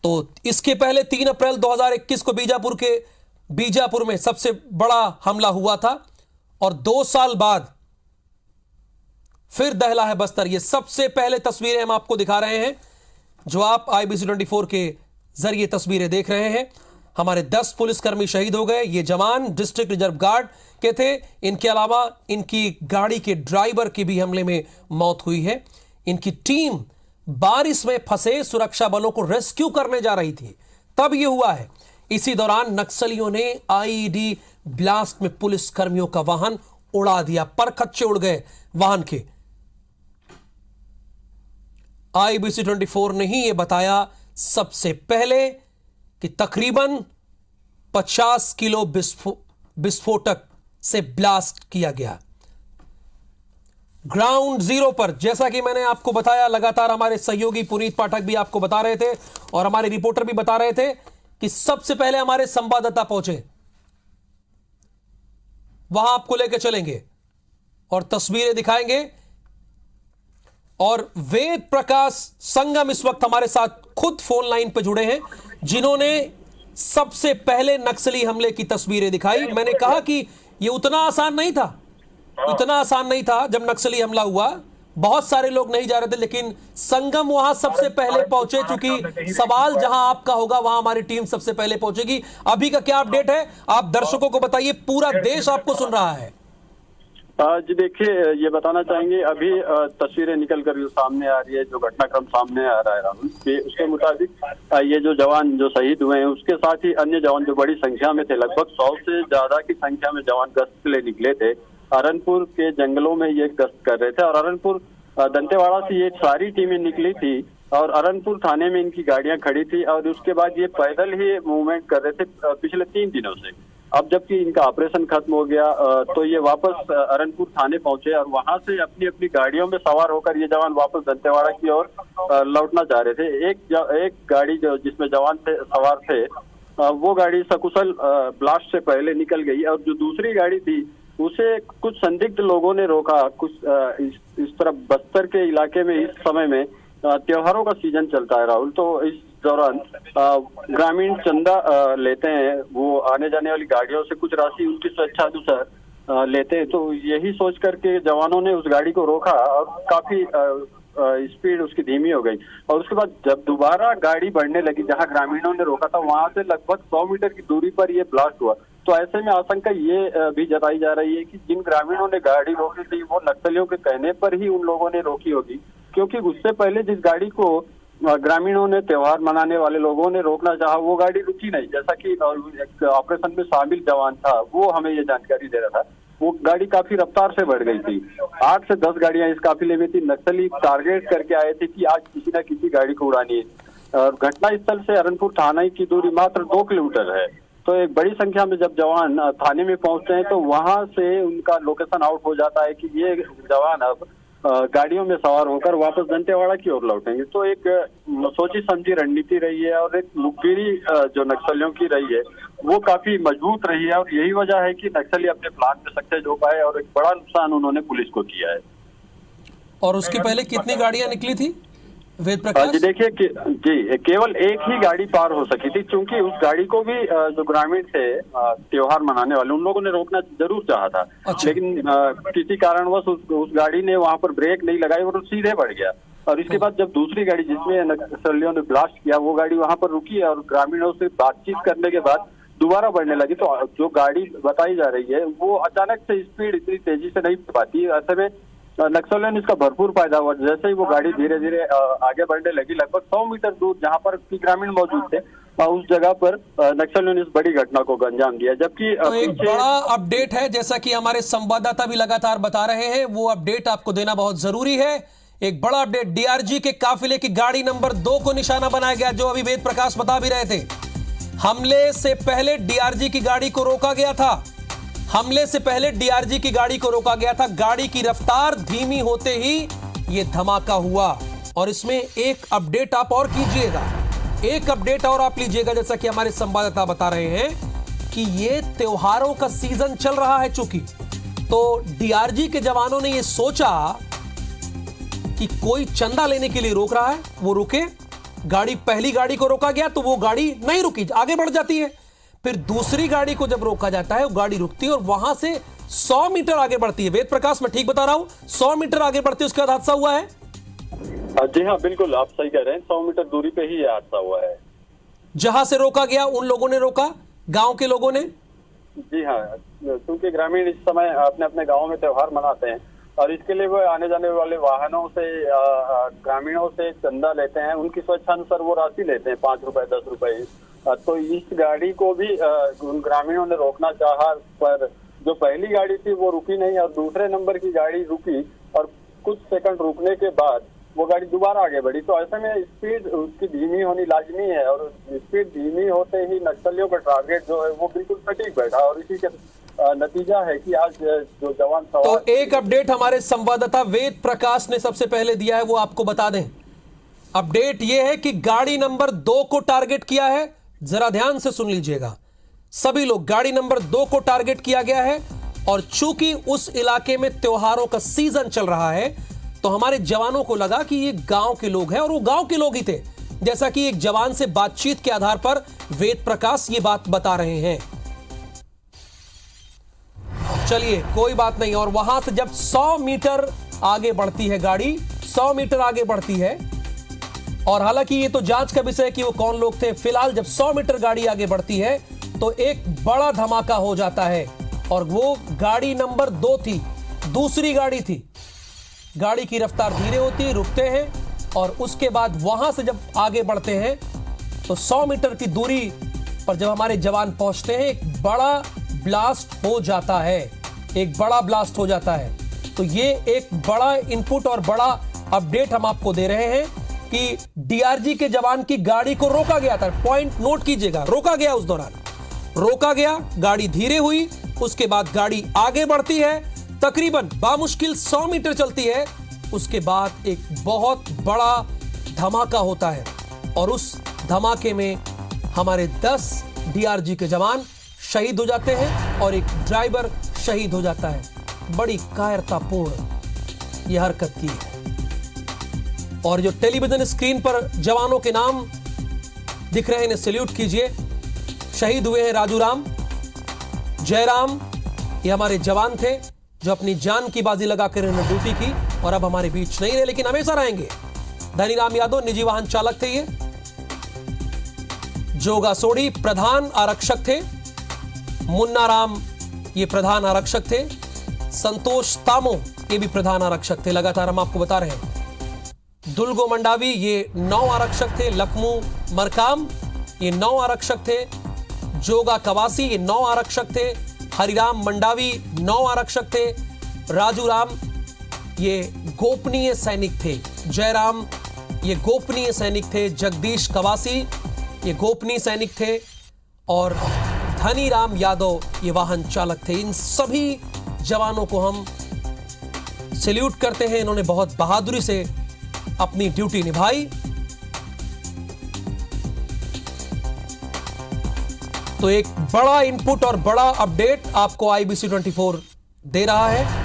तो इसके पहले 3 अप्रैल 2021 को बीजापुर में सबसे बड़ा हमला हुआ था और 2 साल बाद फिर दहला है बस्तर। ये सबसे पहले तस्वीरें हम आपको दिखा रहे हैं जो आप IBC 24 के जरिए तस्वीरें देख रहे हैं। हमारे 10 पुलिसकर्मी शहीद हो गए। ये जवान डिस्ट्रिक्ट रिजर्व गार्ड के थे। इनके अलावा इनकी गाड़ी के ड्राइवर की भी हमले में मौत हुई है। इनकी टीम बारिश में फंसे सुरक्षा बलों को रेस्क्यू करने जा रही थी, तब यह हुआ है। इसी दौरान नक्सलियों ने IED ब्लास्ट में पुलिसकर्मियों का वाहन उड़ा दिया, परखच्चे उड़ गए वाहन के। IBC 24 ने ही यह बताया सबसे पहले कि तकरीबन 50 किलो विस्फोटक से ब्लास्ट किया गया। ग्राउंड जीरो पर, जैसा कि मैंने आपको बताया, लगातार हमारे सहयोगी पुनीत पाठक भी आपको बता रहे थे और हमारे रिपोर्टर भी बता रहे थे कि सबसे पहले हमारे संवाददाता पहुंचे, वहां आपको लेकर चलेंगे और तस्वीरें दिखाएंगे। और वेद प्रकाश संगम इस वक्त हमारे साथ खुद फोन लाइन पर जुड़े हैं, जिन्होंने सबसे पहले नक्सली हमले की तस्वीरें दिखाई। मैंने कहा कि यह उतना आसान नहीं था जब नक्सली हमला हुआ। बहुत सारे लोग नहीं जा रहे थे, लेकिन संगम वहां सबसे पहले पहुंचे। चूंकि सवाल जहां आपका होगा वहां हमारी टीम सबसे पहले पहुंचेगी। अभी का क्या अपडेट है, आप दर्शकों को बताइए, पूरा देश आपको सुन रहा है। जी देखिए, ये बताना चाहेंगे, अभी तस्वीरें निकल कर जो सामने आ रही है, जो घटनाक्रम सामने आ रहा है राहुल, उसके मुताबिक ये जो जवान जो शहीद हुए हैं, उसके साथ ही अन्य जवान जो बड़ी संख्या में थे, लगभग 100 से ज्यादा की संख्या में जवान गश्त के लिए निकले थे। अरनपुर के जंगलों में ये गश्त कर रहे थे और अरनपुर दंतेवाड़ा से ये सारी टीमें निकली थी और अरनपुर थाने में इनकी गाड़ियां खड़ी थी और उसके बाद ये पैदल ही मूवमेंट कर रहे थे पिछले 3 दिनों से। अब जबकि इनका ऑपरेशन खत्म हो गया तो ये वापस अरनपुर थाने पहुंचे और वहां से अपनी अपनी गाड़ियों में सवार होकर ये जवान वापस दंतेवाड़ा की ओर लौटना चाह रहे थे। एक गाड़ी जिसमें जवान सवार थे, वो गाड़ी सकुशल ब्लास्ट से पहले निकल गई और जो दूसरी गाड़ी थी उसे कुछ संदिग्ध लोगों ने रोका। कुछ इस तरफ बस्तर के इलाके में इस समय में त्योहारों का सीजन चलता है राहुल, तो इस दौरान ग्रामीण चंदा लेते हैं, वो आने जाने वाली गाड़ियों से कुछ राशि उनकी स्वेच्छा अनुसार लेते हैं। तो यही सोच करके जवानों ने उस गाड़ी को रोका और काफी स्पीड उसकी धीमी हो गई और उसके बाद जब दोबारा गाड़ी बढ़ने लगी जहां ग्रामीणों ने रोका था, वहां से लगभग 100 मीटर की दूरी पर ये ब्लास्ट हुआ। तो ऐसे में आशंका ये भी जताई जा रही है कि जिन ग्रामीणों ने गाड़ी रोकी थी वो नक्सलियों के कहने पर ही उन लोगों ने रोकी होगी, क्योंकि उससे पहले जिस गाड़ी को ग्रामीणों ने त्योहार मनाने वाले लोगों ने रोकना चाहा वो गाड़ी रुकी नहीं। जैसा कि ऑपरेशन में शामिल जवान था वो हमें ये जानकारी दे रहा था, वो गाड़ी काफी रफ्तार से बढ़ गई थी। 8 से 10 गाड़ियां इस काफिले में थी। नक्सली टारगेट करके आए थे कि आज किसी न किसी गाड़ी को उड़ानी है। और घटना स्थल से अरनपुर थाना की दूरी मात्र 2 किलोमीटर है। तो एक बड़ी संख्या में जब जवान थाने में पहुंचते हैं तो वहां से उनका लोकेशन आउट हो जाता है कि ये जवान अब गाड़ियों में सवार होकर वापस दंतेवाड़ा की ओर लौटेंगे। तो एक सोची समझी रणनीति रही है और एक मुखबिरी जो नक्सलियों की रही है वो काफी मजबूत रही है और यही वजह है कि नक्सली अपने प्लान में सक्सेस हो पाए और एक बड़ा नुकसान उन्होंने पुलिस को किया है। और उसके पहले कितनी गाड़ियां निकली थी वेद प्रकाश? जी देखिए जी केवल एक ही गाड़ी पार हो सकी थी, क्योंकि उस गाड़ी को भी जो ग्रामीण थे त्योहार मनाने वाले उन लोगों ने रोकना जरूर चाहा था। अच्छा। लेकिन किसी कारणवश उस गाड़ी ने वहां पर ब्रेक नहीं लगाई और सीधे बढ़ गया। और इसके बाद जब दूसरी गाड़ी जिसमें नक्सलियों ने ब्लास्ट किया वो गाड़ी वहां पर रुकी और ग्रामीणों से बातचीत करने के बाद दोबारा बढ़ने लगी। तो जो गाड़ी बताई जा रही है वो अचानक से स्पीड इतनी तेजी से नहीं पाती। ऐसे में नक्सलियों ने इसका भरपूर फायदा हुआ। जैसे ही वो गाड़ी धीरे धीरे आगे बढ़ने लगी, लगभग 100 मीटर दूर जहां पर ग्रामीण मौजूद थे उस जगह पर नक्सलियों ने इस बड़ी घटना को अंजाम दिया। जबकि तो एक बड़ा अपडेट है, जैसा कि हमारे संवाददाता भी लगातार बता रहे हैं, वो अपडेट आपको देना बहुत जरूरी है। एक बड़ा अपडेट, DRG के काफिले की गाड़ी नंबर 2 को निशाना बनाया गया, जो अभी वेद प्रकाश बता भी रहे थे। हमले से पहले DRG की गाड़ी को रोका गया था। हमले से पहले DRG की गाड़ी को रोका गया था। गाड़ी की रफ्तार धीमी होते ही यह धमाका हुआ। और इसमें एक अपडेट आप और कीजिएगा, एक अपडेट और आप लीजिएगा, जैसा कि हमारे संवाददाता बता रहे हैं कि ये त्योहारों का सीजन चल रहा है। चूंकि तो DRG के जवानों ने यह सोचा कि कोई चंदा लेने के लिए रोक रहा है, वो रुके गाड़ी, पहली गाड़ी को रोका गया तो वो गाड़ी नहीं रुकी, आगे बढ़ जाती है। फिर दूसरी गाड़ी को जब रोका जाता है वो गाड़ी रुकती है और वहां से 100 मीटर आगे बढ़ती है। वेद प्रकाश, मैं ठीक बता रहा हूं? 100 मीटर आगे बढ़ती है, उसके बाद हादसा हुआ है। जी हाँ, बिल्कुल आप सही कह रहे हैं। 100 मीटर दूरी पे ही ये हादसा हुआ है। जहां से रोका गया उन लोगों ने रोका, गांव के लोगों ने। जी हाँ, क्योंकि ग्रामीण इस समय अपने अपने गाँव में त्योहार मनाते हैं और इसके लिए वो आने जाने वाले वाहनों से, ग्रामीणों से चंदा लेते हैं। उनकी स्वेच्छानुसार वो राशि लेते हैं, 5 रुपए 10 रुपए। तो इस गाड़ी को भी उन ग्रामीणों ने रोकना चाहा, पर जो पहली गाड़ी थी वो रुकी नहीं और दूसरे नंबर की गाड़ी रुकी और कुछ सेकंड रुकने के बाद वो गाड़ी दोबारा आगे बढ़ी। तो ऐसे में स्पीड उसकी धीमी होनी लाजमी है और स्पीड धीमी होते ही नक्सलियों का टारगेट जो है वो बिल्कुल सटीक बैठा और इसी के नतीजा है कि आज जो जवान तो एक अपडेट हमारे संवाददाता वेद प्रकाश ने सबसे पहले दिया है, वो आपको बता दें। अपडेट यह है कि गाड़ी नंबर 2 को टारगेट किया है। जरा ध्यान से सुन लीजिएगा सभी लोग, गाड़ी नंबर 2 को टारगेट किया गया है और चूंकि उस इलाके में त्योहारों का सीजन चल रहा है तो हमारे जवानों को लगा कि ये गांव के लोग हैं और वो गांव के लोग ही थे, जैसा कि एक जवान से बातचीत के आधार पर वेद प्रकाश ये बात बता रहे हैं। चलिए कोई बात नहीं। और वहां से जब 100 मीटर आगे बढ़ती है गाड़ी, 100 मीटर आगे बढ़ती है, और हालांकि ये तो जांच का विषय है कि वो कौन लोग थे। फिलहाल जब 100 मीटर गाड़ी आगे बढ़ती है तो एक बड़ा धमाका हो जाता है और वो गाड़ी नंबर 2 थी, दूसरी गाड़ी थी। गाड़ी की रफ्तार धीरे होती है, रुकते हैं और उसके बाद वहां से जब आगे बढ़ते हैं तो 100 मीटर की दूरी पर जब हमारे जवान पहुंचते हैं एक बड़ा ब्लास्ट हो जाता है, एक बड़ा ब्लास्ट हो जाता है। तो ये एक बड़ा इनपुट और बड़ा अपडेट हम आपको दे रहे हैं कि डीआरजी के जवान की गाड़ी को रोका गया था। पॉइंट नोट कीजिएगा, रोका गया, उस दौरान रोका गया, गाड़ी धीरे हुई, उसके बाद गाड़ी आगे बढ़ती है, तकरीबन बामुश्किल 100 मीटर चलती है, उसके बाद एक बहुत बड़ा धमाका होता है और उस धमाके में हमारे 10 डीआरजी के जवान शहीद हो जाते हैं और एक ड्राइवर शहीद हो जाता है। बड़ी कायरतापूर्ण यह हरकत की है। और जो टेलीविजन स्क्रीन पर जवानों के नाम दिख रहे हैं, इन्हें सैल्यूट कीजिए। शहीद हुए हैं राजू राम, जयराम, ये हमारे जवान थे जो अपनी जान की बाजी लगाकर इन्होंने ड्यूटी की और अब हमारे बीच नहीं रहे, लेकिन हमेशा रहेंगे। धनीराम यादव निजी वाहन चालक थे ये। जोगा सोडी प्रधान आरक्षक थे। मुन्ना राम ये प्रधान आरक्षक थे। संतोष तामो ये भी प्रधान आरक्षक थे, लगातार हम आपको बता रहे हैं। दुलगो मंडावी ये 9 आरक्षक थे। लखमू मरकाम ये 9 आरक्षक थे। जोगा कवासी ये 9 आरक्षक थे। हरिराम मंडावी 9 आरक्षक थे। राजू राम ये गोपनीय सैनिक थे। जयराम ये गोपनीय सैनिक थे। जगदीश कवासी ये गोपनीय सैनिक थे और धनीराम यादव ये वाहन चालक थे। इन सभी जवानों को हम सैल्यूट करते हैं, इन्होंने बहुत बहादुरी से अपनी ड्यूटी निभाई। तो एक बड़ा इनपुट और बड़ा अपडेट आपको IBC 24 दे रहा है।